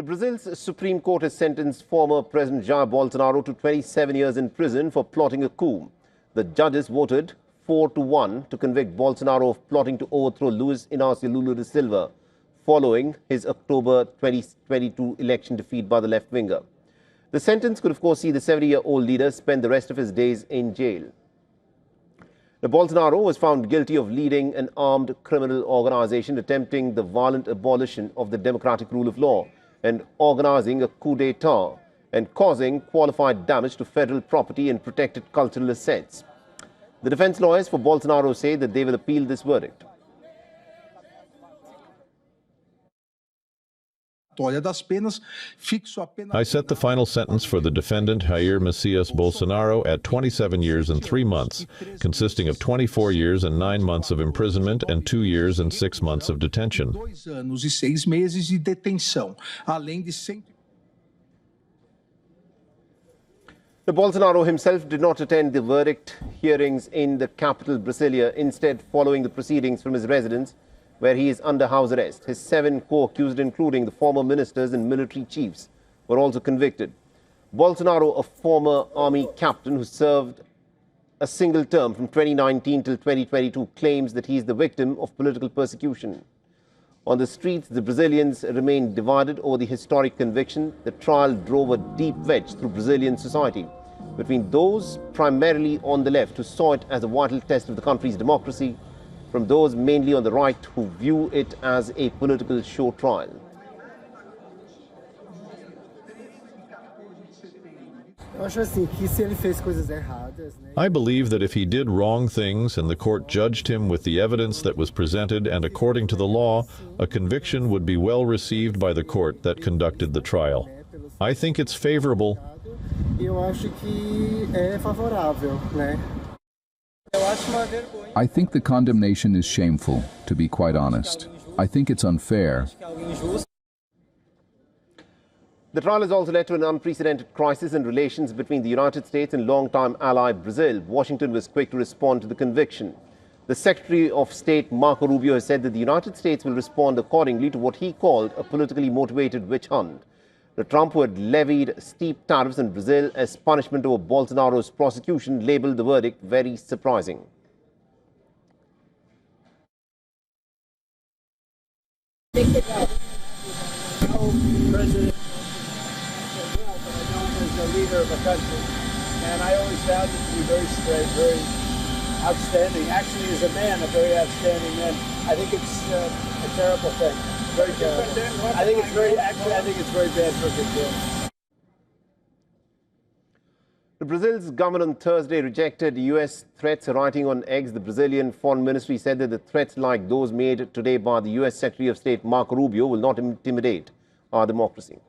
Brazil's Supreme Court has sentenced former President Jair Bolsonaro to 27 years in prison for plotting a coup. The judges voted 4-1 to convict Bolsonaro of plotting to overthrow Luiz Inácio Lula da Silva following his October 2022 election defeat by the left-winger. The sentence could, of course, see the 70-year-old leader spend the rest of his days in jail. Now, Bolsonaro was found guilty of leading an armed criminal organization attempting the violent abolition of the democratic rule of law and organizing a coup d'etat and causing qualified damage to federal property and protected cultural assets. The defense lawyers for Bolsonaro say that they will appeal this verdict. I set the final sentence for the defendant Jair Bolsonaro at 27 years and 3 months, consisting of 24 years and 9 months of imprisonment and 2 years and 6 months of detention. Bolsonaro himself did not attend the verdict hearings in the capital, Brasilia, instead following the proceedings from his residence, where he is under house arrest. His 7 co-accused, including the former ministers and military chiefs, were also convicted. Bolsonaro, a former army captain who served a single term from 2019 till 2022, claims that he is the victim of political persecution. On the streets, the Brazilians remain divided over the historic conviction. The trial drove a deep wedge through Brazilian society between those primarily on the left who saw it as a vital test of the country's democracy, from those mainly on the right who view it as a political show trial. I believe that if he did wrong things and the court judged him with the evidence that was presented and according to the law, a conviction would be well received by the court that conducted the trial. I think it's favorable. I think the condemnation is shameful, to be quite honest. I think it's unfair. The trial has also led to an unprecedented crisis in relations between the United States and longtime ally Brazil. Washington was quick to respond to the conviction. The Secretary of State, Marco Rubio, has said that the United States will respond accordingly to what he called a politically motivated witch hunt. The Trump, who had levied steep tariffs on Brazil as punishment over Bolsonaro's prosecution, labelled the verdict very surprising. President as a leader of a country, and I always found him to be very straight, very outstanding. Actually, as a man, a very outstanding man. I think it's a terrible thing. Very terrible. I think it's very bad for Brazil. Brazil's government on Thursday rejected U.S. threats, writing on X. The Brazilian Foreign Ministry said that the threats like those made today by the U.S. Secretary of State Marco Rubio will not intimidate our democracy.